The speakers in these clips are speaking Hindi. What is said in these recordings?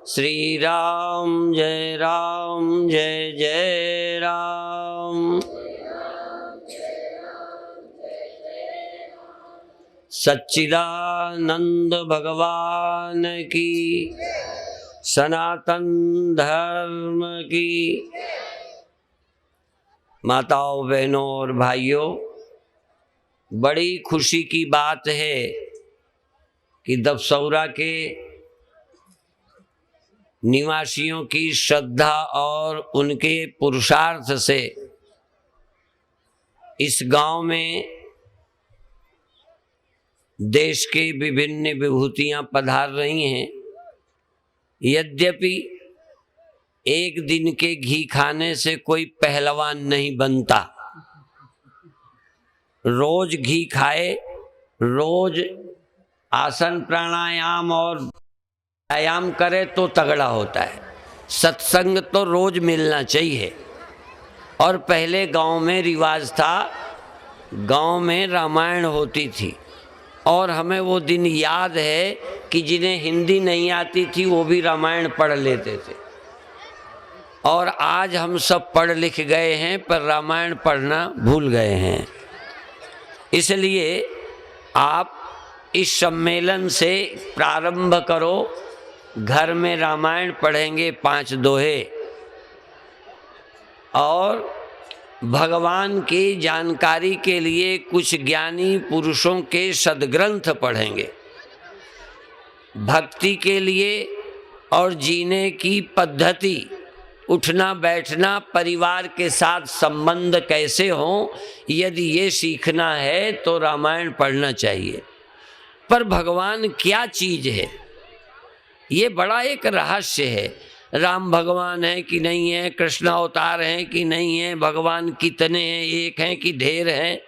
श्री राम जय जय राम। सच्चिदानंद भगवान की, सनातन धर्म की। माताओं, बहनों और भाइयों, बड़ी खुशी की बात है कि दबसौरा के निवासियों की श्रद्धा और उनके पुरुषार्थ से इस गांव में देश के विभिन्न विभूतियां पधार रही हैं। यद्यपि एक दिन के घी खाने से कोई पहलवान नहीं बनता, रोज घी खाए, रोज आसन प्राणायाम और व्यायाम करे तो तगड़ा होता है। सत्संग तो रोज मिलना चाहिए। और पहले गांव में रिवाज था, गांव में रामायण होती थी और हमें वो दिन याद है कि जिन्हें हिंदी नहीं आती थी वो भी रामायण पढ़ लेते थे। और आज हम सब पढ़ लिख गए हैं पर रामायण पढ़ना भूल गए हैं। इसलिए आप इस सम्मेलन से प्रारंभ करो। घर में रामायण पढ़ेंगे 5 दोहे और भगवान की जानकारी के लिए कुछ ज्ञानी पुरुषों के सद्ग्रंथ पढ़ेंगे। भक्ति के लिए और जीने की पद्धति, उठना बैठना, परिवार के साथ संबंध कैसे हो, यदि ये सीखना है तो रामायण पढ़ना चाहिए। पर भगवान क्या चीज है, ये बड़ा एक रहस्य है। राम भगवान है कि नहीं है, कृष्ण अवतार हैं कि नहीं है, भगवान कितने हैं, एक हैं कि ढेर हैं,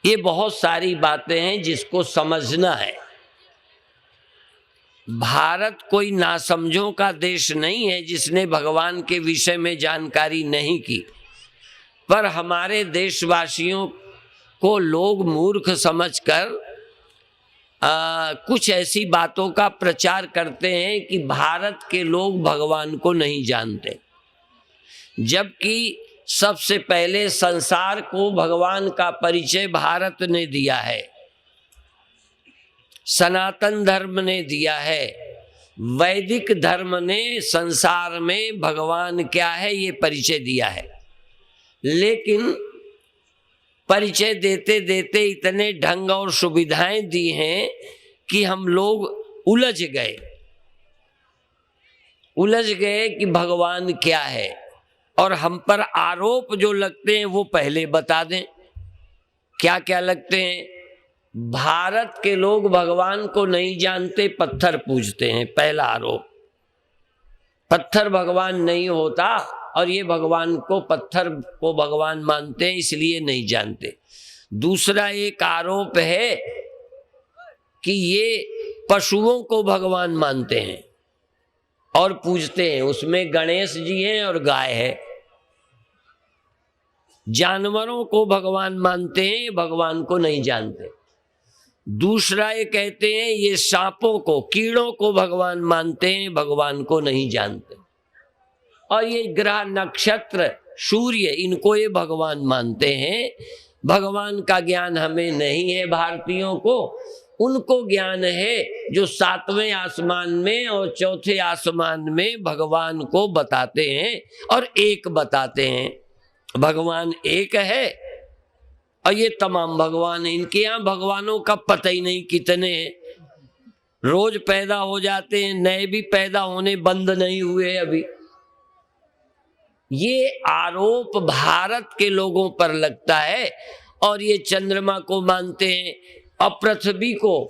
ये बहुत सारी बातें हैं जिसको समझना है। भारत कोई नासमझों का देश नहीं है जिसने भगवान के विषय में जानकारी नहीं की। पर हमारे देशवासियों को लोग मूर्ख समझकर कुछ ऐसी बातों का प्रचार करते हैं कि भारत के लोग भगवान को नहीं जानते, जबकि सबसे पहले संसार को भगवान का परिचय भारत ने दिया है, सनातन धर्म ने दिया है। वैदिक धर्म ने संसार में भगवान क्या है ये परिचय दिया है। लेकिन परिचय देते देते इतने ढंग और सुविधाएं दी हैं कि हम लोग उलझ गए कि भगवान क्या है। और हम पर आरोप जो लगते हैं वो पहले बता दें। क्या क्या लगते हैं? भारत के लोग भगवान को नहीं जानते, पत्थर पूजते हैं, पहला आरोप। पत्थर भगवान नहीं होता और ये भगवान को, पत्थर को भगवान मानते हैं इसलिए नहीं जानते। दूसरा एक आरोप है कि ये पशुओं को भगवान मानते हैं और पूजते हैं, उसमें गणेश जी हैं और गाय है। जानवरों को भगवान मानते हैं, ये भगवान को नहीं जानते। दूसरा ये कहते हैं ये सांपों को, कीड़ों को भगवान मानते हैं, भगवान को नहीं जानते। और ये ग्रह, नक्षत्र, सूर्य, इनको ये भगवान मानते हैं। भगवान का ज्ञान हमें नहीं है भारतीयों को, उनको ज्ञान है जो 7वें आसमान में और 4थे आसमान में भगवान को बताते हैं और एक बताते हैं। भगवान एक है और ये तमाम भगवान है। इनके यहाँ भगवानों का पता ही नहीं कितने हैं, रोज पैदा हो जाते हैं, नए भी पैदा होने बंद नहीं हुए अभी। ये आरोप भारत के लोगों पर लगता है और ये चंद्रमा को मानते हैं और पृथ्वी को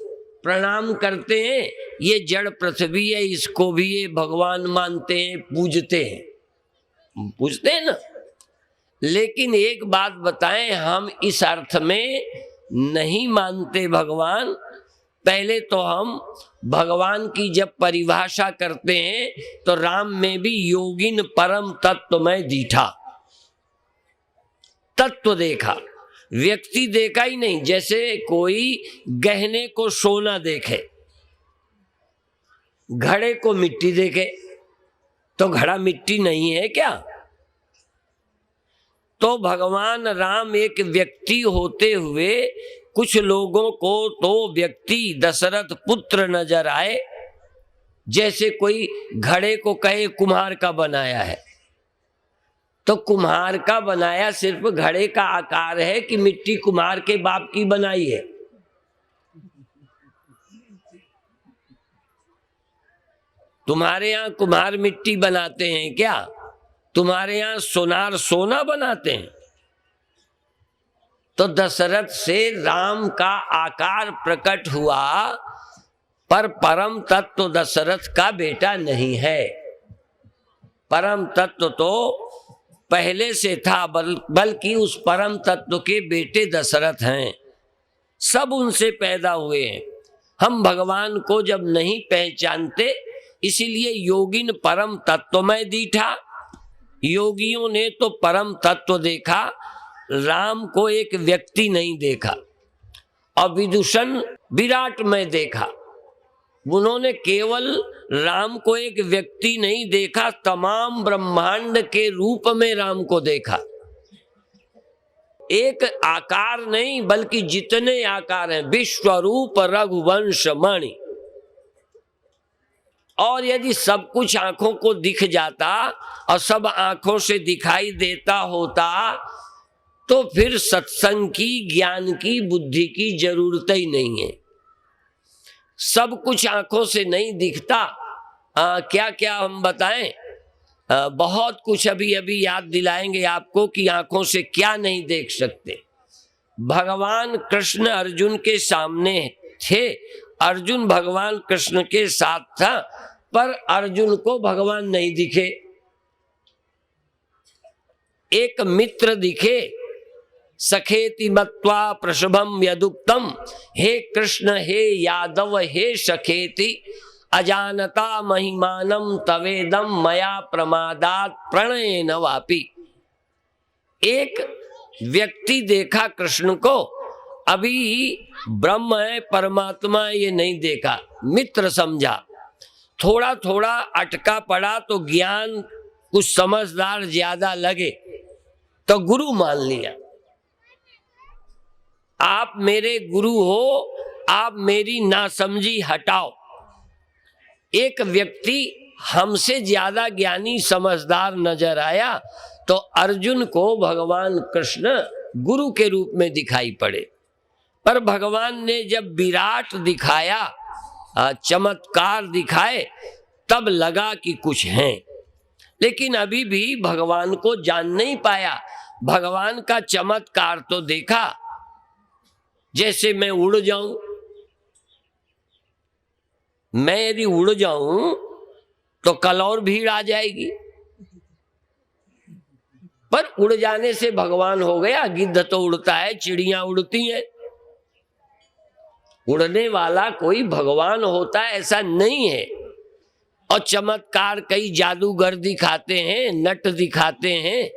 प्रणाम करते हैं। ये जड़ पृथ्वी है, इसको भी ये भगवान मानते हैं, पूजते हैं ना। लेकिन एक बात बताएं, हम इस अर्थ में नहीं मानते भगवान। पहले तो हम भगवान की जब परिभाषा करते हैं तो राम में भी योगिन परम तत्व में दीठा, तत्व देखा, व्यक्ति देखा ही नहीं। जैसे कोई गहने को सोना देखे, घड़े को मिट्टी देखे तो घड़ा मिट्टी नहीं है क्या? तो भगवान राम एक व्यक्ति होते हुए कुछ लोगों को तो व्यक्ति दशरथ पुत्र नजर आए, जैसे कोई घड़े को कहे कुम्हार का बनाया है। तो कुम्हार का बनाया सिर्फ घड़े का आकार है कि मिट्टी कुम्हार के बाप की बनाई है? तुम्हारे यहाँ कुम्हार मिट्टी बनाते हैं क्या? तुम्हारे यहाँ सोनार सोना बनाते हैं? तो दशरथ से राम का आकार प्रकट हुआ, पर परम तत्व दशरथ का बेटा नहीं है। परम तत्व तो पहले से था, बल्कि उस परम तत्व के बेटे दशरथ हैं। सब उनसे पैदा हुए हैं। हम भगवान को जब नहीं पहचानते, इसीलिए योगिन परम तत्वमय दीठा। योगियों ने तो परम तत्व देखा, राम को एक व्यक्ति नहीं देखा। और विदूषण विराटमय देखा। उन्होंने केवल राम को एक व्यक्ति नहीं देखा, तमाम ब्रह्मांड के रूप में राम को देखा। एक आकार नहीं, बल्कि जितने आकार हैं, विश्वरूप रघुवंश मणि। और यदि सब कुछ आंखों को दिख जाता और सब आंखों से दिखाई देता होता, तो फिर सत्संग की, ज्ञान की, बुद्धि की जरूरत ही नहीं है। सब कुछ आंखों से नहीं दिखता। क्या क्या हम बताएं? बहुत कुछ अभी अभी याद दिलाएंगे आपको कि आंखों से क्या नहीं देख सकते। भगवान कृष्ण अर्जुन के सामने थे, अर्जुन भगवान कृष्ण के साथ था, पर अर्जुन को भगवान नहीं दिखे। एक मित्र दिखे, सखेति मत्वा प्रशभम यदुक्तम, हे कृष्ण हे यादव हे सखेति, अजानता महिमानम तवेदम मया प्रमादात प्रणयेन वापि। एक व्यक्ति देखा कृष्ण को, अभी ब्रह्म है, परमात्मा है, ये नहीं देखा, मित्र समझा। थोड़ा थोड़ा अटका पड़ा तो ज्ञान कुछ समझदार ज्यादा लगे तो गुरु मान लिया। आप मेरे गुरु हो, आप मेरी नासमझी हटाओ। एक व्यक्ति हमसे ज्यादा ज्ञानी समझदार नजर आया, तो अर्जुन को भगवान कृष्ण गुरु के रूप में दिखाई पड़े। पर भगवान ने जब विराट दिखाया, चमत्कार दिखाए, तब लगा कि कुछ है। लेकिन अभी भी भगवान को जान नहीं पाया। भगवान का चमत्कार तो देखा, जैसे मैं उड़ जाऊं। मैं यदि उड़ जाऊं तो कल और भीड़ आ जाएगी, पर उड़ जाने से भगवान हो गया? गिद्ध तो उड़ता है, चिड़ियां उड़ती हैं। उड़ने वाला कोई भगवान होता है ऐसा नहीं है। और चमत्कार कई जादूगर दिखाते हैं, नट दिखाते हैं।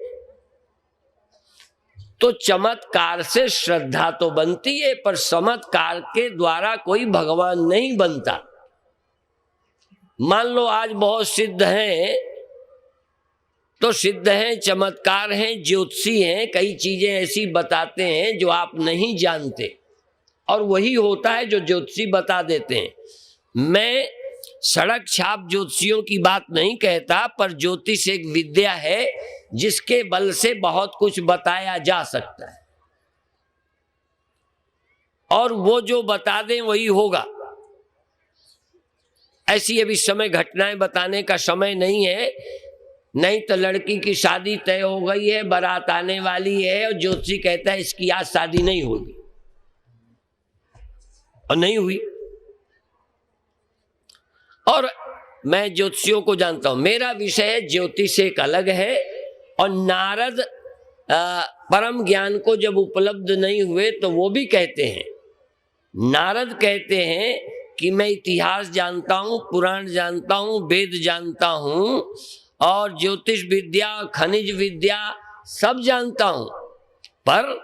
तो चमत्कार से श्रद्धा तो बनती है, पर चमत्कार के द्वारा कोई भगवान नहीं बनता। मान लो आज बहुत सिद्ध हैं, तो सिद्ध हैं, चमत्कार हैं, ज्योतिषी हैं, कई चीजें ऐसी बताते हैं जो आप नहीं जानते, और वही होता है जो ज्योतिषी बता देते हैं। मैं सड़क छाप ज्योतिषियों की बात नहीं कहता, पर ज्योतिष एक विद्या है जिसके बल से बहुत कुछ बताया जा सकता है, और वो जो बता दें वही होगा। ऐसी अभी समय घटनाएं बताने का समय नहीं है, नहीं तो लड़की की शादी तय हो गई है, बारात आने वाली है, और ज्योतिषी कहता है इसकी आज शादी नहीं होगी, और नहीं हुई। और मैं ज्योतिषियों को जानता हूं। मेरा विषय ज्योतिष एक अलग है, और नारद परम ज्ञान को जब उपलब्ध नहीं हुए तो वो भी कहते हैं, नारद कहते हैं कि मैं इतिहास जानता हूं, पुराण जानता हूं, वेद जानता हूं, और ज्योतिष विद्या, खनिज विद्या सब जानता हूं, पर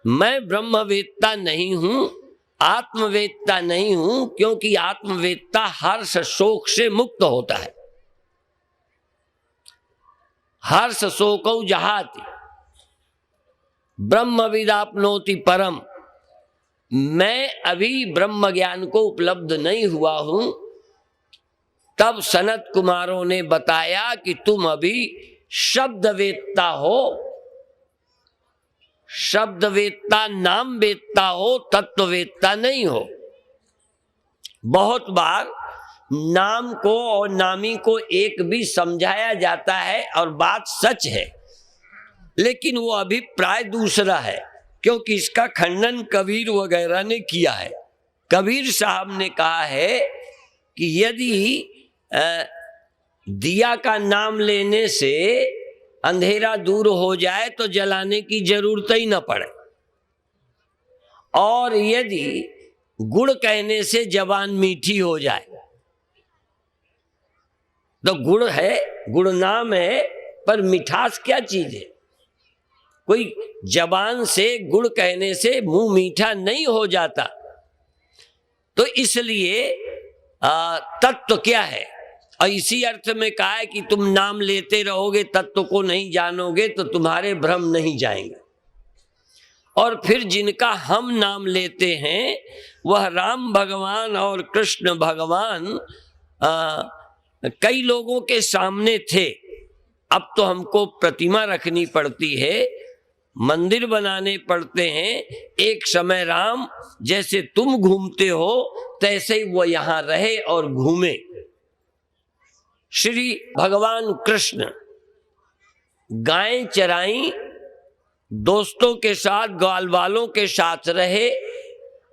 मैं ब्रह्मवेत्ता नहीं हूं। आत्मवेत्ता नहीं हूं, क्योंकि आत्मवेत्ता हर्ष शोक से मुक्त होता है। हर्ष शोकौ जहाति ब्रह्मविदाप्नोति परम। मैं अभी ब्रह्म ज्ञान को उपलब्ध नहीं हुआ हूं। तब सनत कुमारों ने बताया कि तुम अभी शब्दवेत्ता हो, शब्दवेत्ता नाम वेत्ता हो, तत्ववेत्ता नहीं हो। बहुत बार नाम को और नामी को एक भी समझाया जाता है और बात सच है, लेकिन वो अभिप्राय दूसरा है, क्योंकि इसका खंडन कबीर वगैरह ने किया है। कबीर साहब ने कहा है कि यदि दिया का नाम लेने से अंधेरा दूर हो जाए तो जलाने की जरूरत ही न पड़े, और यदि गुड़ कहने से जबान मीठी हो जाए, तो गुड़ है, गुड़ नाम है, पर मिठास क्या चीज है? कोई जबान से गुड़ कहने से मुंह मीठा नहीं हो जाता। तो इसलिए तत्व क्या है, और इसी अर्थ में कहा है कि तुम नाम लेते रहोगे, तत्व को नहीं जानोगे तो तुम्हारे भ्रम नहीं जाएंगे। और फिर जिनका हम नाम लेते हैं वह राम भगवान और कृष्ण भगवान कई लोगों के सामने थे। अब तो हमको प्रतिमा रखनी पड़ती है, मंदिर बनाने पड़ते हैं। एक समय राम जैसे तुम घूमते हो तैसे ही वो यहां रहे और घूमे। श्री भगवान कृष्ण गायें चराई, दोस्तों के साथ, ग्वाल वालों के साथ रहे,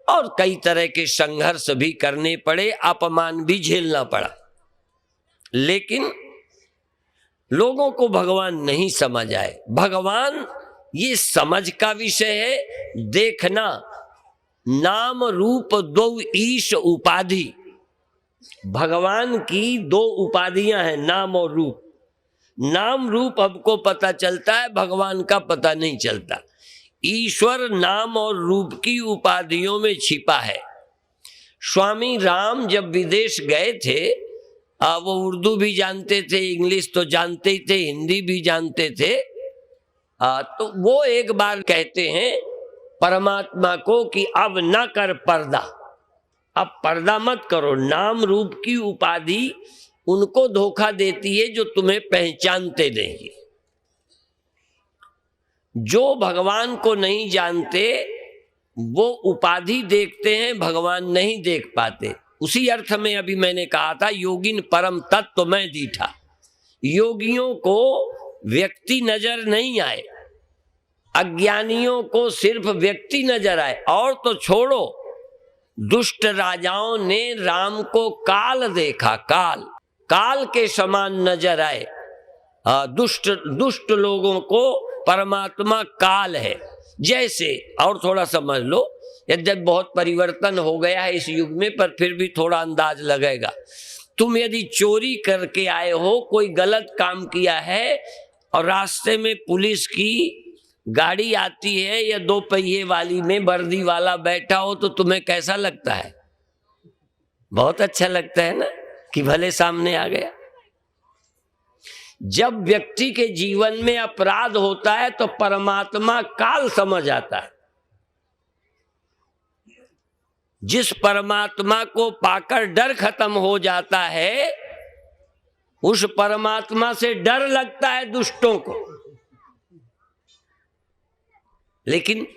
और कई तरह के संघर्ष भी करने पड़े, अपमान भी झेलना पड़ा। लेकिन लोगों को भगवान नहीं समझ आए। भगवान ये समझ का विषय है। देखना, नाम रूप दो ईश उपाधि। भगवान की दो उपाधियां हैं, नाम और रूप। नाम रूप हमको पता चलता है, भगवान का पता नहीं चलता। ईश्वर नाम और रूप की उपाधियों में छिपा है। स्वामी राम जब विदेश गए थे, वो उर्दू भी जानते थे, इंग्लिश तो जानते ही थे, हिंदी भी जानते थे। तो वो एक बार कहते हैं परमात्मा को कि अब न कर पर्दा, अब पर्दा मत करो। नाम रूप की उपाधि उनको धोखा देती है जो तुम्हें पहचानते नहीं। जो भगवान को नहीं जानते वो उपाधि देखते हैं, भगवान नहीं देख पाते। उसी अर्थ में अभी मैंने कहा था, योगिन परम तत्व में दीठा। योगियों को व्यक्ति नजर नहीं आए, अज्ञानियों को सिर्फ व्यक्ति नजर आए। और तो छोड़ो, दुष्ट राजाओं ने राम को काल देखा, काल काल के समान नजर आए। दुष्ट लोगों को परमात्मा काल है जैसे। और थोड़ा समझ लो, यद्यपि बहुत परिवर्तन हो गया है इस युग में, पर फिर भी थोड़ा अंदाज लगेगा। तुम यदि चोरी करके आए हो, कोई गलत काम किया है, और रास्ते में पुलिस की गाड़ी आती है या दो पहिए वाली में वर्दी वाला बैठा हो, तो तुम्हें कैसा लगता है? बहुत अच्छा लगता है ना, कि भले सामने आ गया। जब व्यक्ति के जीवन में अपराध होता है तो परमात्मा काल समझ आता है। जिस परमात्मा को पाकर डर खत्म हो जाता है, उस परमात्मा से डर लगता है दुष्टों को। लेकिन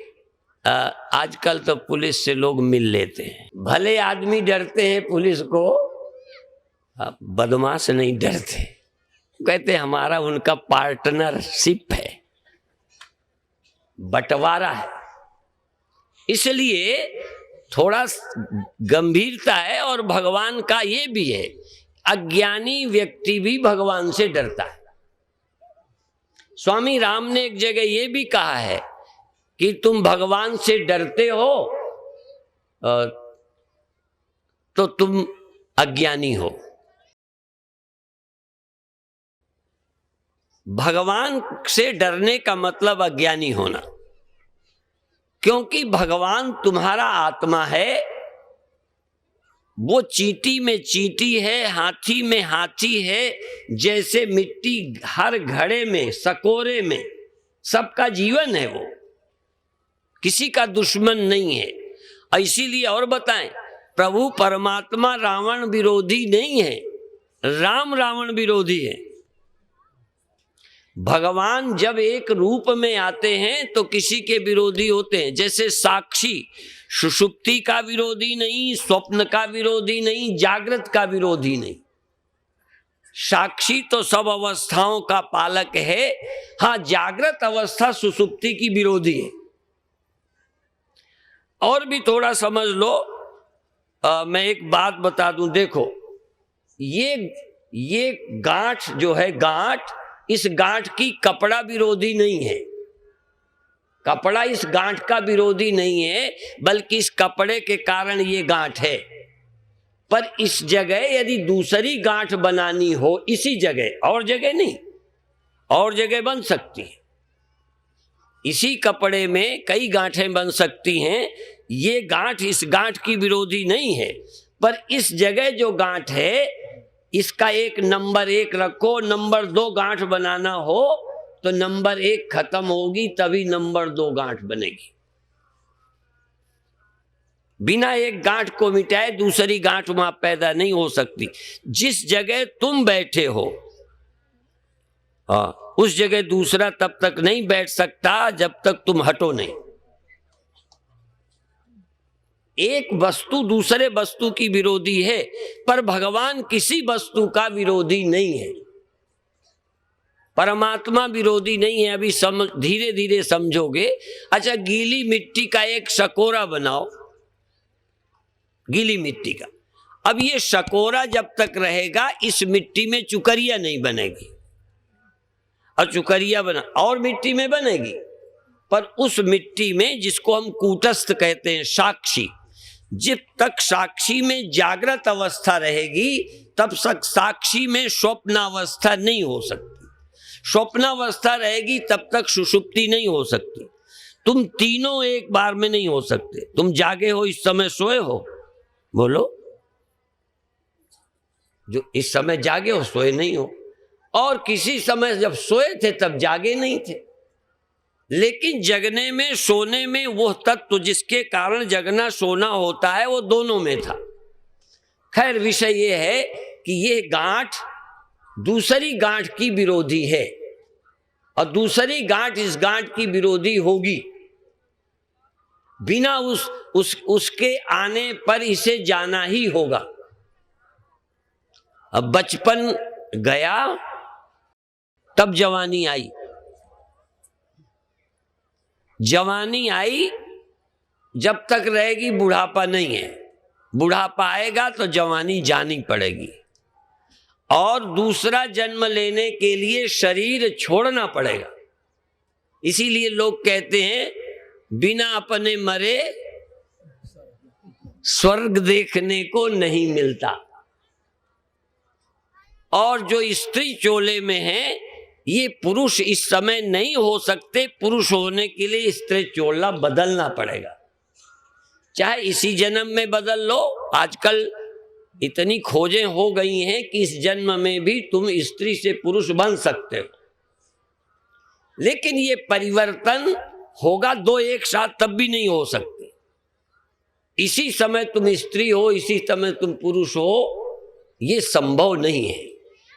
आजकल तो पुलिस से लोग मिल लेते हैं। भले आदमी डरते हैं पुलिस को, बदमाश नहीं डरते। कहते हमारा उनका पार्टनरशिप है, बंटवारा है, इसलिए थोड़ा गंभीरता है। और भगवान का ये भी है, अज्ञानी व्यक्ति भी भगवान से डरता है। स्वामी राम ने एक जगह ये भी कहा है कि तुम भगवान से डरते हो तो तुम अज्ञानी हो। भगवान से डरने का मतलब अज्ञानी होना, क्योंकि भगवान तुम्हारा आत्मा है, वो चींटी में चींटी है, हाथी में हाथी है, जैसे मिट्टी हर घड़े में सकोरे में सबका जीवन है, वो किसी का दुश्मन नहीं है। इसीलिए और बताएं, प्रभु परमात्मा रावण विरोधी नहीं है, राम रावण विरोधी है। भगवान जब एक रूप में आते हैं तो किसी के विरोधी होते हैं। जैसे साक्षी सुषुप्ति का विरोधी नहीं, स्वप्न का विरोधी नहीं, जागृत का विरोधी नहीं। साक्षी तो सब अवस्थाओं का पालक है। हाँ, जागृत अवस्था सुषुप्ति की विरोधी है। और भी थोड़ा समझ लो, मैं एक बात बता दूं। देखो, ये गांठ जो है, गांठ, इस गांठ की कपड़ा विरोधी नहीं है। कपड़ा इस गांठ का विरोधी नहीं है, बल्कि इस कपड़े के कारण ये गांठ है। पर इस जगह यदि दूसरी गांठ बनानी हो, इसी जगह, और जगह नहीं, और जगह बन सकती है। इसी कपड़े में कई गांठें बन सकती हैं। ये गांठ इस गांठ की विरोधी नहीं है, पर इस जगह जो गांठ है, इसका एक नंबर 1 रखो, नंबर 2 गांठ बनाना हो तो नंबर 1 खत्म होगी, तभी नंबर 2 गांठ बनेगी। बिना एक गांठ को मिटाए दूसरी गांठ वहां पैदा नहीं हो सकती। जिस जगह तुम बैठे हो, उस जगह दूसरा तब तक नहीं बैठ सकता जब तक तुम हटो नहीं। एक वस्तु दूसरे वस्तु की विरोधी है, पर भगवान किसी वस्तु का विरोधी नहीं है। परमात्मा विरोधी नहीं है। अभी धीरे धीरे समझोगे। अच्छा, गीली मिट्टी का एक शकोरा बनाओ, गीली मिट्टी का। अब ये शकोरा जब तक रहेगा, इस मिट्टी में चुकरिया नहीं बनेगी। और चुकरिया बना और मिट्टी में बनेगी, पर उस मिट्टी में, जिसको हम कूटस्थ कहते हैं, साक्षी, जब तक साक्षी में जागृत अवस्था रहेगी तब तक साक्षी में स्वप्नावस्था नहीं हो सकती। स्वप्नावस्था रहेगी तब तक सुषुप्ति नहीं हो सकती। तुम तीनों एक बार में नहीं हो सकते। तुम जागे हो, इस समय सोए हो, बोलो, जो इस समय जागे हो सोए नहीं हो, और किसी समय जब सोए थे तब जागे नहीं थे। लेकिन जगने में, सोने में वो तत्व जिसके कारण जगना सोना होता है, वो दोनों में था। खैर, विषय ये है कि ये गांठ दूसरी गांठ की विरोधी है, और दूसरी गांठ इस गांठ की विरोधी होगी। बिना उसके आने पर इसे जाना ही होगा। अब बचपन गया, तब जवानी आई। जवानी आई जब तक रहेगी, बुढ़ापा नहीं है। बुढ़ापा आएगा तो जवानी जानी पड़ेगी, और दूसरा जन्म लेने के लिए शरीर छोड़ना पड़ेगा। इसीलिए लोग कहते हैं, बिना अपने मरे स्वर्ग देखने को नहीं मिलता। और जो स्त्री चोले में है, ये पुरुष इस समय नहीं हो सकते। पुरुष होने के लिए स्त्री चोला बदलना पड़ेगा, चाहे इसी जन्म में बदल लो। आजकल इतनी खोजें हो गई हैं कि इस जन्म में भी तुम स्त्री से पुरुष बन सकते हो। लेकिन ये परिवर्तन होगा 2 एक साथ, तब भी नहीं हो सकते। इसी समय तुम स्त्री हो, इसी समय तुम पुरुष हो, ये संभव नहीं है।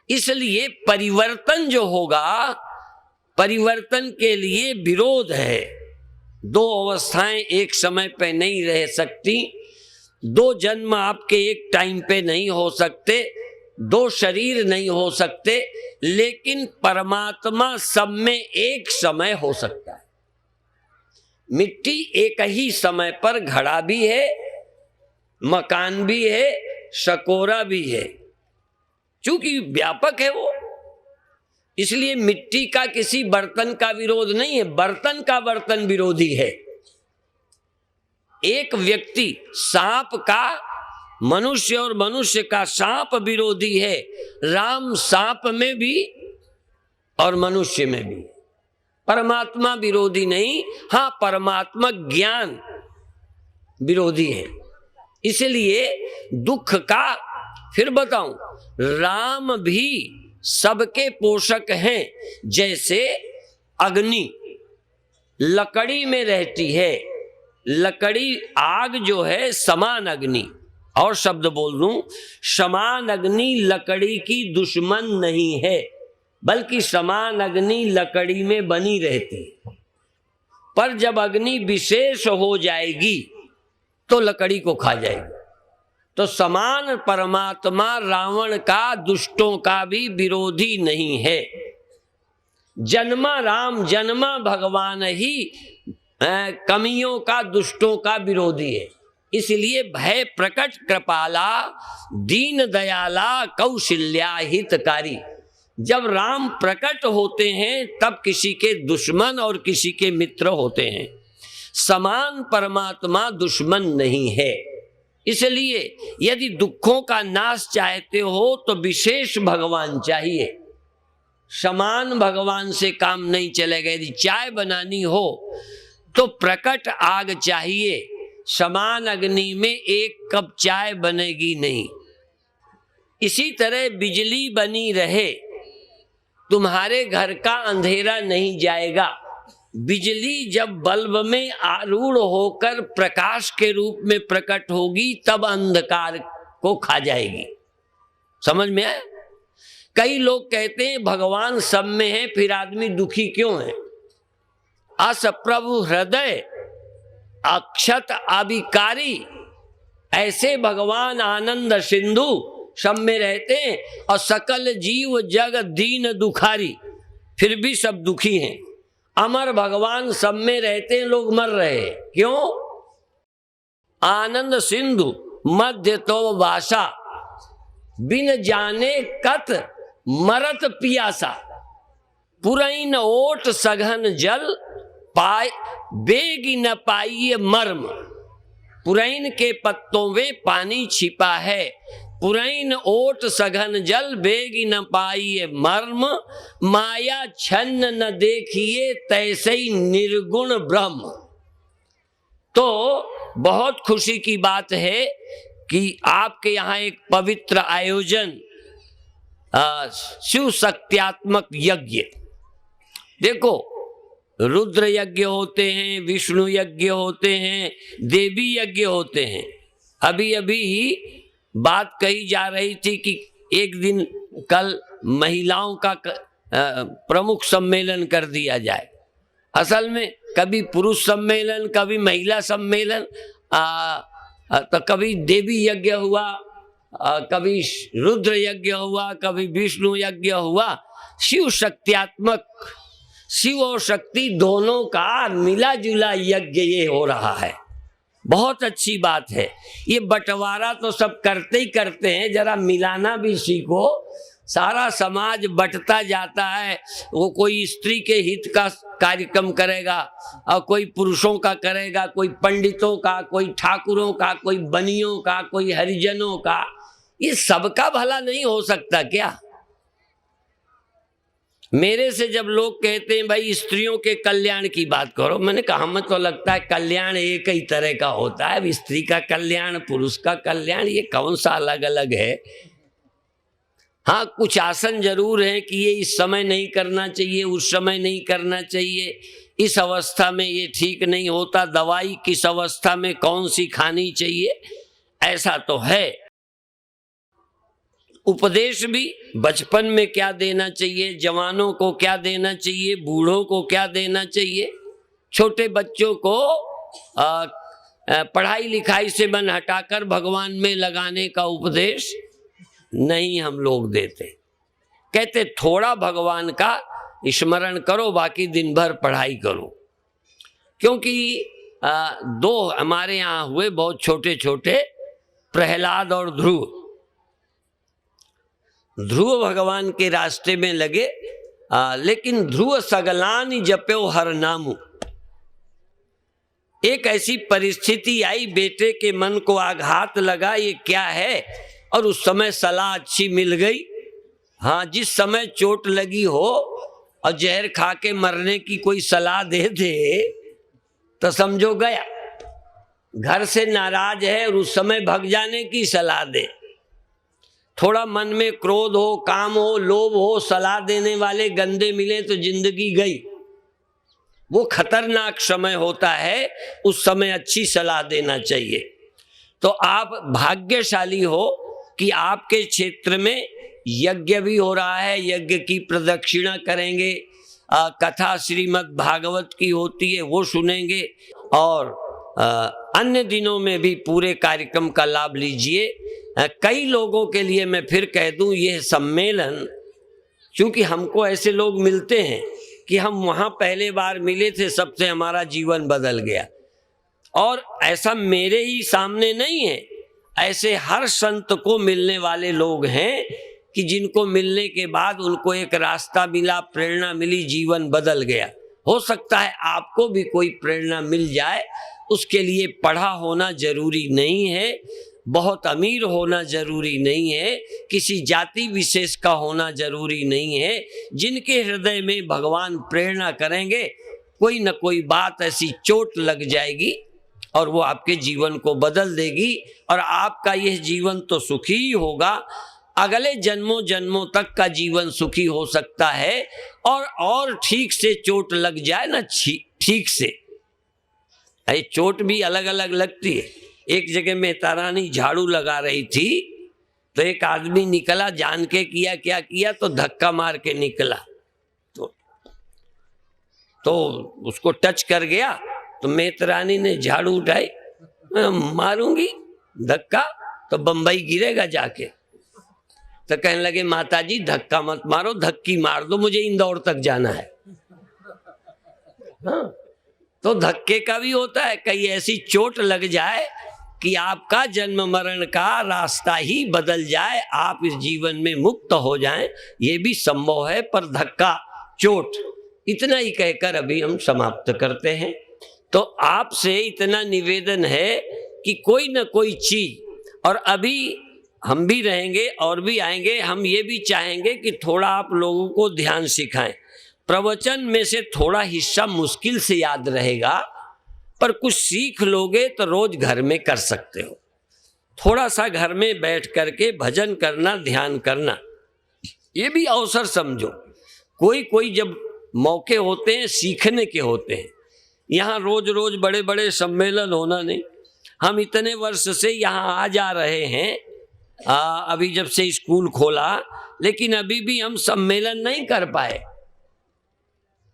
इसलिए परिवर्तन जो होगा, परिवर्तन के लिए विरोध है। 2 अवस्थाएं एक समय पे नहीं रह सकती। 2 जन्म आपके एक टाइम पे नहीं हो सकते। 2 शरीर नहीं हो सकते। लेकिन परमात्मा सब में एक समय हो सकता है। मिट्टी एक ही समय पर घड़ा भी है, मकान भी है, शकोरा भी है। चूंकि व्यापक है वो, इसलिए मिट्टी का किसी बर्तन का विरोध नहीं है, बर्तन का बर्तन विरोधी है। एक व्यक्ति सांप का, मनुष्य और मनुष्य का सांप विरोधी है। राम सांप में भी और मनुष्य में भी। परमात्मा विरोधी नहीं, हाँ परमात्मा ज्ञान विरोधी है। इसलिए दुख का, फिर बताऊं, राम भी सबके पोषक हैं। जैसे अग्नि लकड़ी में रहती है, लकड़ी आग जो है समान अग्नि, और शब्द बोल दूं, समान अग्नि लकड़ी की दुश्मन नहीं है, बल्कि समान अग्नि लकड़ी में बनी रहती है। पर जब अग्नि विशेष हो जाएगी तो लकड़ी को खा जाएगी। तो समान परमात्मा रावण का, दुष्टों का भी विरोधी नहीं है। जन्मा राम, जन्मा भगवान ही कमियों का, दुष्टों का विरोधी है। इसलिए भय प्रकट कृपाला, दीन दयाला, कौशल्या हितकारी। जब राम प्रकट होते हैं तब किसी के दुश्मन और किसी के मित्र होते हैं। समान परमात्मा दुश्मन नहीं है। इसलिए यदि दुखों का नाश चाहते हो तो विशेष भगवान चाहिए, समान भगवान से काम नहीं चलेगा। यदि चाय बनानी हो तो प्रकट आग चाहिए, समान अग्नि में एक कप चाय बनेगी नहीं। इसी तरह बिजली बनी रहे, तुम्हारे घर का अंधेरा नहीं जाएगा। बिजली जब बल्ब में आरूढ़ होकर प्रकाश के रूप में प्रकट होगी तब अंधकार को खा जाएगी। समझ में आया? कई लोग कहते हैं भगवान सब में है, फिर आदमी दुखी क्यों है? अस प्रभु हृदय अक्षत अभिकारी, ऐसे भगवान आनंद सिंधु सब में रहते हैं और सकल जीव जग दीन दुखारी, फिर भी सब दुखी हैं। अमर भगवान सब में रहते हैं, लोग मर रहे हैं क्यों? आनंद सिंधु मध्य तो वासा, बिन जाने कत मरत पियासा। पुरैन ओट सघन जल पाए, बेगी न पाइए मर्म। पुरैन के पत्तों में पानी छिपा है, पुरैन ओट सघन जल, बेगी न पाइए मर्म। माया छन्न न देखिए, तैसे ही निर्गुण ब्रह्म। तो बहुत खुशी की बात है कि आपके यहाँ एक पवित्र आयोजन, शिव शक्त्यात्मक यज्ञ। देखो, रुद्र यज्ञ होते हैं, विष्णु यज्ञ होते हैं, देवी यज्ञ होते हैं। अभी अभी बात कही जा रही थी कि एक दिन कल महिलाओं का प्रमुख सम्मेलन कर दिया जाए। असल में कभी पुरुष सम्मेलन, कभी महिला सम्मेलन, तो कभी देवी यज्ञ हुआ, कभी रुद्र यज्ञ हुआ, कभी विष्णु यज्ञ हुआ। शिव शक्त्यात्मक, शिव और शक्ति दोनों का मिला जुला यज्ञ ये हो रहा है। बहुत अच्छी बात है। ये बंटवारा तो सब करते ही करते हैं, जरा मिलाना भी सीखो। सारा समाज बंटता जाता है, वो कोई स्त्री के हित का कार्यक्रम करेगा और कोई पुरुषों का करेगा, कोई पंडितों का, कोई ठाकुरों का, कोई बनियों का, कोई हरिजनों का। ये सबका भला नहीं हो सकता क्या? मेरे से जब लोग कहते हैं भाई स्त्रियों के कल्याण की बात करो, मैंने कहा हमें तो लगता है कल्याण एक ही तरह का होता है। स्त्री का कल्याण, पुरुष का कल्याण, ये कौन सा अलग अलग है? हाँ, कुछ आसन जरूर है कि ये इस समय नहीं करना चाहिए, उस समय नहीं करना चाहिए, इस अवस्था में ये ठीक नहीं होता, दवाई किस अवस्था में कौन सी खानी चाहिए, ऐसा तो है। उपदेश भी बचपन में क्या देना चाहिए, जवानों को क्या देना चाहिए, बूढ़ों को क्या देना चाहिए। छोटे बच्चों को पढ़ाई लिखाई से मन हटाकर भगवान में लगाने का उपदेश नहीं हम लोग देते। कहते थोड़ा भगवान का स्मरण करो, बाकी दिन भर पढ़ाई करो। क्योंकि दो हमारे यहाँ हुए बहुत छोटे छोटे, प्रहलाद और ध्रुव। ध्रुव भगवान के रास्ते में लगे, लेकिन ध्रुव सगलानी जप्यो हर नामु। एक ऐसी परिस्थिति आई, बेटे के मन को आघात लगा, ये क्या है, और उस समय सलाह अच्छी मिल गई। हाँ, जिस समय चोट लगी हो और जहर खा के मरने की कोई सलाह दे दे तो समझो गया। घर से नाराज है और उस समय भग जाने की सलाह दे, थोड़ा मन में क्रोध हो, काम हो, लोभ हो, सलाह देने वाले गंदे मिले तो जिंदगी गई। वो खतरनाक समय होता है, उस समय अच्छी सलाह देना चाहिए। तो आप भाग्यशाली हो कि आपके क्षेत्र में यज्ञ भी हो रहा है, यज्ञ की प्रदक्षिणा करेंगे, कथा श्रीमद् भागवत की होती है वो सुनेंगे, और अन्य दिनों में भी पूरे कार्यक्रम का लाभ लीजिए। कई लोगों के लिए मैं फिर कह दूं, यह सम्मेलन, क्योंकि हमको ऐसे लोग मिलते हैं कि हम वहाँ पहले बार मिले थे, सबसे हमारा जीवन बदल गया। और ऐसा मेरे ही सामने नहीं है, ऐसे हर संत को मिलने वाले लोग हैं कि जिनको मिलने के बाद उनको एक रास्ता मिला, प्रेरणा मिली, जीवन बदल गया। हो सकता है आपको भी कोई प्रेरणा मिल जाए। उसके लिए पढ़ा होना जरूरी नहीं है, बहुत अमीर होना जरूरी नहीं है, किसी जाति विशेष का होना जरूरी नहीं है। जिनके हृदय में भगवान प्रेरणा करेंगे, कोई न कोई बात ऐसी चोट लग जाएगी और वो आपके जीवन को बदल देगी, और आपका यह जीवन तो सुखी ही होगा, अगले जन्मों जन्मों तक का जीवन सुखी हो सकता है। और ठीक से चोट लग जाए ना, ठीक से, अरे चोट भी अलग अलग लगती है। एक जगह में तारानी झाड़ू लगा रही थी तो एक आदमी निकला, जान के किया, क्या किया, तो धक्का मार के निकला, तो उसको टच कर गया। तो मेतरानी ने झाड़ू उठाई, मारूंगी धक्का तो बंबई गिरेगा जाके। तो कहने लगे, माताजी धक्का मत मारो, धक्की मार दो, मुझे इंदौर तक जाना है। हाँ, तो धक्के का भी होता है, कहीं ऐसी चोट लग जाए कि आपका जन्म मरण का रास्ता ही बदल जाए, आप इस जीवन में मुक्त हो जाएं, ये भी संभव है। पर धक्का, चोट, इतना ही कहकर अभी हम समाप्त करते हैं। तो आपसे इतना निवेदन है कि कोई न कोई चीज, और अभी हम भी रहेंगे और भी आएंगे, हम ये भी चाहेंगे कि थोड़ा आप लोगों को ध्यान सिखाएं। प्रवचन में से थोड़ा हिस्सा मुश्किल से याद रहेगा, पर कुछ सीख लोगे तो रोज घर में कर सकते हो। थोड़ा सा घर में बैठ करके भजन करना, ध्यान करना, ये भी अवसर समझो। कोई कोई जब मौके होते हैं सीखने के होते हैं। यहाँ रोज रोज बड़े बड़े सम्मेलन होना नहीं। हम इतने वर्ष से यहाँ आ जा रहे हैं, अभी जब से स्कूल खोला, लेकिन अभी भी हम सम्मेलन नहीं कर पाए।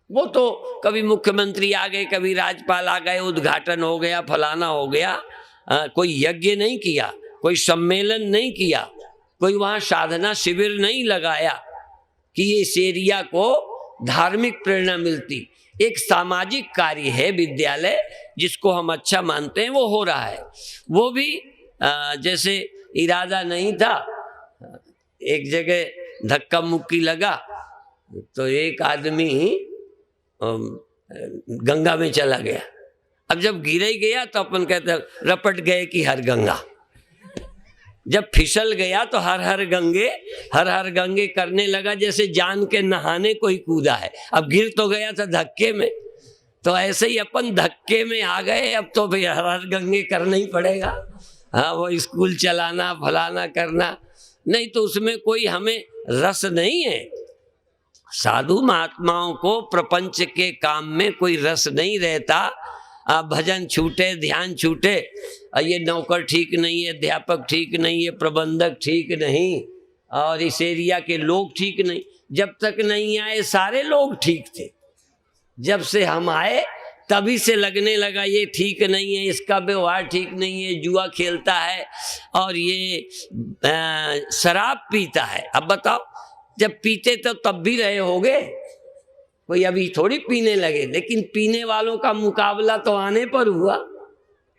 वो तो कभी मुख्यमंत्री आ गए, कभी राज्यपाल आ गए, उद्घाटन हो गया, फलाना हो गया, कोई यज्ञ नहीं किया, कोई सम्मेलन नहीं किया, कोई वहाँ साधना शिविर नहीं लगाया कि इस एरिया को धार्मिक प्रेरणा मिलती। एक सामाजिक कार्य है विद्यालय, जिसको हम अच्छा मानते हैं, वो हो रहा है। वो भी जैसे इरादा नहीं था, एक जगह धक्का मुक्की लगा तो एक आदमी गंगा में चला गया। अब जब गिर ही गया तो अपन कहते हैं रपट गए कि हर गंगा। जब फिसल गया तो हर हर गंगे करने लगा, जैसे जान के नहाने कोई कूदा है। अब गिर तो गया था धक्के में, तो ऐसे ही अपन धक्के में आ गए। अब तो भाई हर हर गंगे करना ही पड़ेगा। हाँ, वो स्कूल चलाना, फलाना करना, नहीं तो उसमें कोई हमें रस नहीं है। साधु महात्माओं को प्रपंच के काम में कोई रस नहीं रहता। भजन छूटे, ध्यान छूटे, ये नौकर ठीक नहीं है, अध्यापक ठीक नहीं है, प्रबंधक ठीक नहीं, और इस एरिया के लोग ठीक नहीं। जब तक नहीं आए सारे लोग ठीक थे। जब से हम आए तभी से लगने लगा ये ठीक नहीं है, इसका व्यवहार ठीक नहीं है, जुआ खेलता है और ये शराब पीता है। अब बताओ, जब पीते तो तब भी रहे होगे, कोई अभी थोड़ी पीने लगे, लेकिन पीने वालों का मुकाबला तो आने पर हुआ।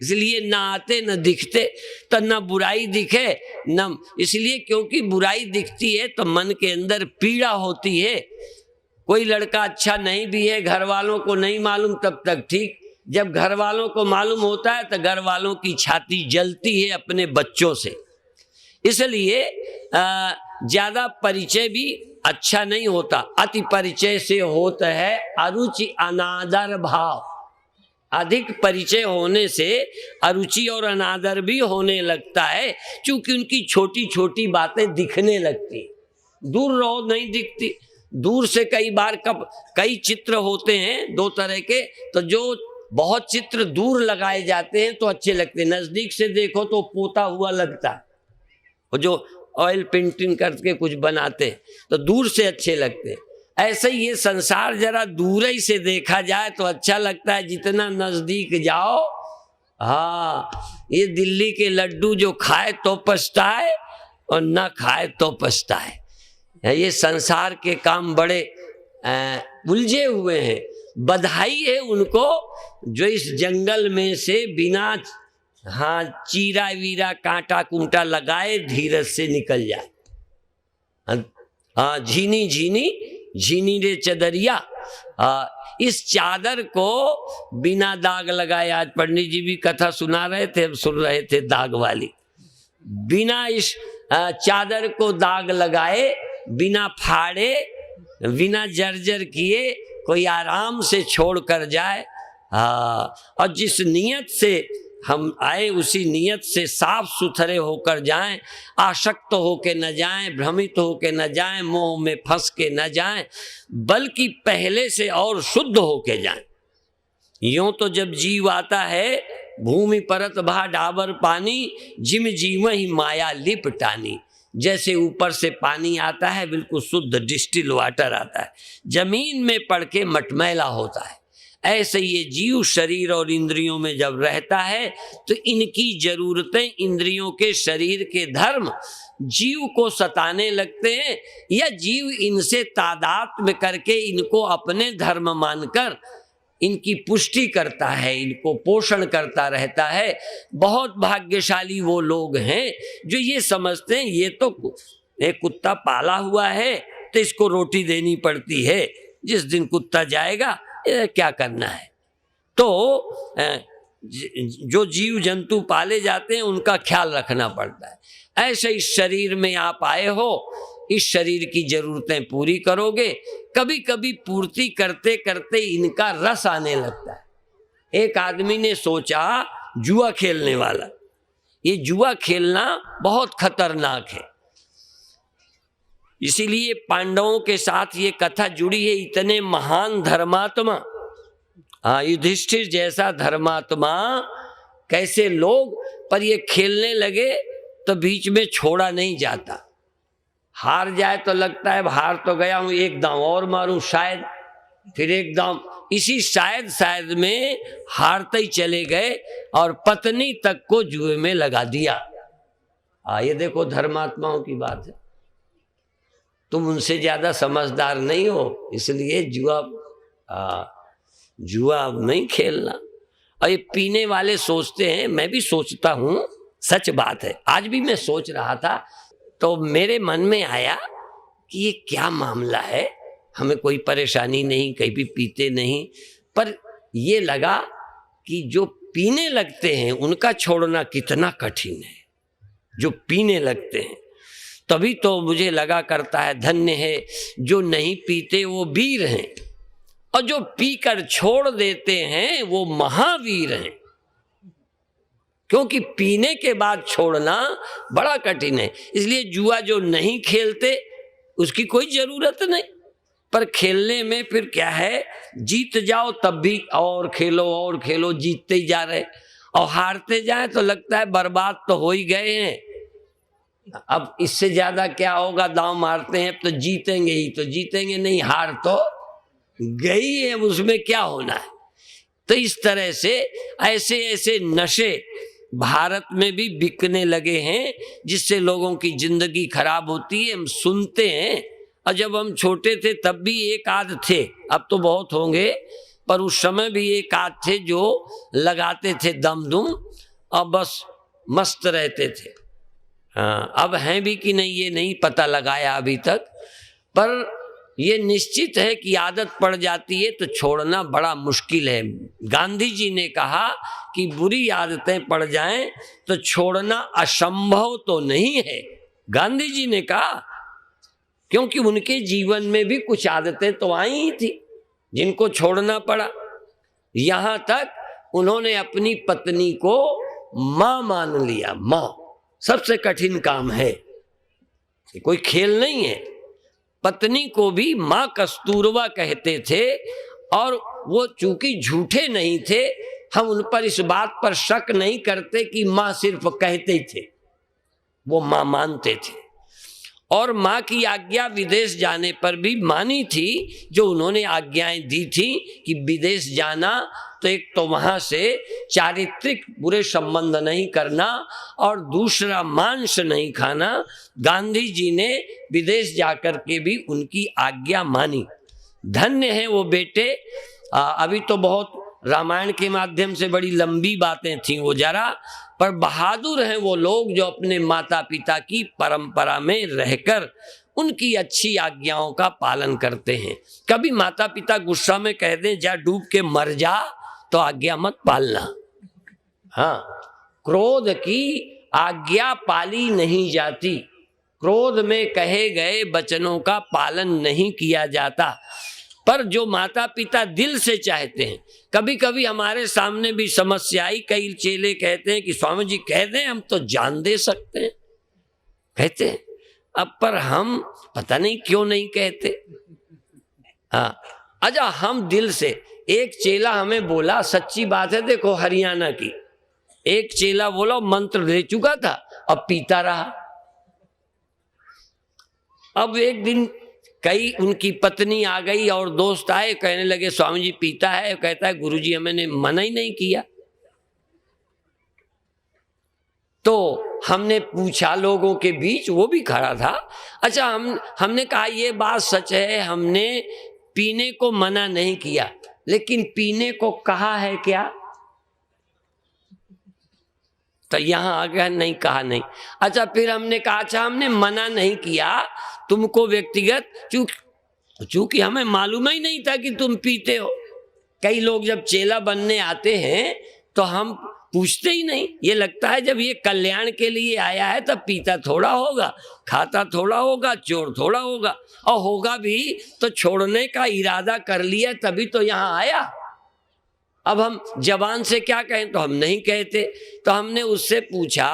इसलिए ना आते न दिखते, तो न बुराई दिखे न, इसलिए क्योंकि बुराई दिखती है तो मन के अंदर पीड़ा होती है। कोई लड़का अच्छा नहीं भी है, घर वालों को नहीं मालूम तब तक ठीक, जब घर वालों को मालूम होता है तो घर वालों की छाती जलती है अपने बच्चों से। इसलिए ज़्यादा परिचय भी अच्छा नहीं होता। अति परिचय से होता है अरुचि अनादर भाव। अधिक परिचय होने से अरुचि और अनादर भी होने लगता है, क्योंकि उनकी छोटी छोटी बातें दिखने लगती। दूर रहो नहीं दिखती। दूर से कई बार कई चित्र होते हैं दो तरह के, तो जो बहुत चित्र दूर लगाए जाते हैं तो अच्छे लगते हैं, नजदीक से देखो तो पोता हुआ लगता है। और जो ऑयल पेंटिंग करके कुछ बनाते तो दूर से अच्छे लगते हैं। ऐसे ही ये संसार जरा दूर ही से देखा जाए तो अच्छा लगता है, जितना नजदीक जाओ। हाँ, ये दिल्ली के लड्डू जो खाए तो पछताए और ना खाए तो पछताए। ये संसार के काम बड़े उलझे हुए हैं। बधाई है उनको जो इस जंगल में से बिना चीरा वीरा कांटा कुंटा लगाए धीरज से निकल जाए। हाँ, झीनी झीनी झीनी रे चदरिया, इस चादर को बिना दाग लगाए, आज पंडित जी भी कथा सुना रहे थे, हम सुन रहे थे दाग वाली। बिना इस चादर को दाग लगाए, बिना फाड़े, बिना जर्जर किए कोई आराम से छोड़ कर जाए। और जिस नियत से हम आए उसी नियत से साफ सुथरे होकर जाएं, आसक्त होके न जाएं, भ्रमित होके न जाएं, मोह में फंस के न जाएं, बल्कि पहले से और शुद्ध होके जाएं। यूं तो जब जीव आता है, भूमि परत भा डाबर पानी, जिम जीव ही माया लिपटानी। जैसे ऊपर से पानी आता है, बिल्कुल शुद्ध डिस्टिल वाटर आता है, जमीन में पड़ के मटमैला होता है। ऐसे ये जीव शरीर और इंद्रियों में जब रहता है तो इनकी जरूरतें, इंद्रियों के शरीर के धर्म जीव को सताने लगते हैं, या जीव इनसे तादात्म्य करके इनको अपने धर्म मानकर इनकी पुष्टि करता है, इनको पोषण करता रहता है। बहुत भाग्यशाली वो लोग हैं जो ये समझते हैं ये तो एक कुत्ता पाला हुआ है तो इसको रोटी देनी पड़ती है, जिस दिन कुत्ता जाएगा क्या करना है। तो जो जीव जंतु पाले जाते हैं उनका ख्याल रखना पड़ता है। ऐसे इस शरीर में आप आए हो, इस शरीर की जरूरतें पूरी करोगे। कभी कभी पूर्ति करते करते इनका रस आने लगता है। एक आदमी ने सोचा जुआ खेलने वाला, ये जुआ खेलना बहुत खतरनाक है, इसीलिए पांडवों के साथ ये कथा जुड़ी है। इतने महान धर्मात्मा, युधिष्ठिर जैसा धर्मात्मा, कैसे लोग, पर ये खेलने लगे तो बीच में छोड़ा नहीं जाता। हार जाए तो लगता है हार तो गया हूं, एक दांव और मारूं शायद, फिर एक दांव, इसी शायद में हारते ही चले गए और पत्नी तक को जुए में लगा दिया। ये देखो धर्मात्माओं की बात है। तुम उनसे ज्यादा समझदार नहीं हो, इसलिए जुआ नहीं खेलना। और ये पीने वाले सोचते हैं, मैं भी सोचता हूं, सच बात है, आज भी मैं सोच रहा था तो मेरे मन में आया कि ये क्या मामला है, हमें कोई परेशानी नहीं, कहीं भी पीते नहीं, पर ये लगा कि जो पीने लगते हैं उनका छोड़ना कितना कठिन है। जो पीने लगते हैं, तभी तो मुझे लगा करता है धन्य है जो नहीं पीते वो वीर हैं, और जो पीकर छोड़ देते हैं वो महावीर हैं। क्योंकि पीने के बाद छोड़ना बड़ा कठिन है। इसलिए जुआ जो नहीं खेलते उसकी कोई जरूरत नहीं, पर खेलने में फिर क्या है, जीत जाओ तब भी और खेलो, जीतते ही जा रहे, और हारते जाए तो लगता है बर्बाद तो हो ही गए हैं, अब इससे ज्यादा क्या होगा, दांव मारते हैं तो जीतेंगे ही, तो जीतेंगे नहीं, हार तो गई है, उसमें क्या होना है। तो इस तरह से ऐसे ऐसे नशे भारत में भी बिकने लगे हैं, जिससे लोगों की जिंदगी खराब होती है। हम सुनते हैं, और जब हम छोटे थे तब भी एक आध थे, अब तो बहुत होंगे, पर उस समय भी एक आध थे जो लगाते थे दम दुम और बस मस्त रहते थे। हाँ, अब हैं भी कि नहीं ये नहीं पता लगाया अभी तक, पर ये निश्चित है कि आदत पड़ जाती है तो छोड़ना बड़ा मुश्किल है। गांधी जी ने कहा कि बुरी आदतें पड़ जाएं तो छोड़ना असंभव तो नहीं है, गांधी जी ने कहा। क्योंकि उनके जीवन में भी कुछ आदतें तो आई ही थी जिनको छोड़ना पड़ा। यहां तक उन्होंने अपनी पत्नी को मां मान लिया। मां सबसे कठिन काम है, कोई खेल नहीं है। पत्नी को भी मां कस्तूरबा कहते थे, और वो चूंकि झूठे नहीं थे, हम उन पर इस बात पर शक नहीं करते कि मां सिर्फ कहते थे, वो मां मानते थे। और मां की आज्ञा विदेश जाने पर भी मानी थी, जो उन्होंने आज्ञाएं दी थी कि विदेश जाना तो एक तो वहां से चारित्रिक बुरे संबंध नहीं करना, और दूसरा मांस नहीं खाना। गांधी जी ने विदेश जाकर के भी उनकी आज्ञा मानी। धन्य है वो बेटे। अभी तो बहुत रामायण के माध्यम से बड़ी लंबी बातें थी वो जरा, पर बहादुर हैं वो लोग जो अपने माता पिता की परंपरा में रहकर उनकी अच्छी आज्ञाओं का पालन करते हैं। कभी माता पिता गुस्सा में कह दें जा डूब के मर जा, तो आज्ञा मत पालना। हाँ, क्रोध की आज्ञा पाली नहीं जाती, क्रोध में कहे गए वचनों का पालन नहीं किया जाता। पर जो माता पिता दिल से चाहते हैं, कभी कभी हमारे सामने भी समस्या आई, कई चेले कहते हैं कि स्वामी जी कह दें हम तो जान दे सकते हैं, कहते हैं। अब पर हम पता नहीं क्यों नहीं कहते। हाँ, अच्छा हम दिल से। एक चेला हमें बोला, सच्ची बात है, देखो हरियाणा की, एक चेला बोला मंत्र ले चुका था, अब पीता रहा। अब एक दिन कई उनकी पत्नी आ गई और दोस्त आए, कहने लगे स्वामी जी पीता है, कहता है गुरुजी हमने मना ही नहीं किया। तो हमने पूछा लोगों के बीच, वो भी खड़ा था। अच्छा हमने कहा ये बात सच है, हमने पीने को मना नहीं किया, लेकिन पीने को कहा है क्या? तो यहां आ गया नहीं, कहा नहीं। अच्छा फिर हमने कहा अच्छा हमने मना नहीं किया तुमको व्यक्तिगत, चूंकि हमें मालूम ही नहीं था कि तुम पीते हो। कई लोग जब चेला बनने आते हैं तो हम पूछते ही नहीं, ये लगता है जब ये कल्याण के लिए आया है तब पीता थोड़ा होगा, खाता थोड़ा होगा, चोर थोड़ा होगा, और होगा भी तो छोड़ने का इरादा कर लिया तभी तो यहाँ आया। अब हम जबान से क्या कहें, तो हम नहीं कहते। तो हमने उससे पूछा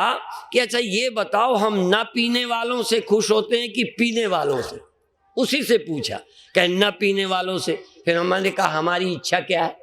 कि अच्छा ये बताओ हम ना पीने वालों से खुश होते हैं कि पीने वालों से? उसी से पूछा, कहे न पीने वालों से। फिर हमने कहा हमारी इच्छा क्या है?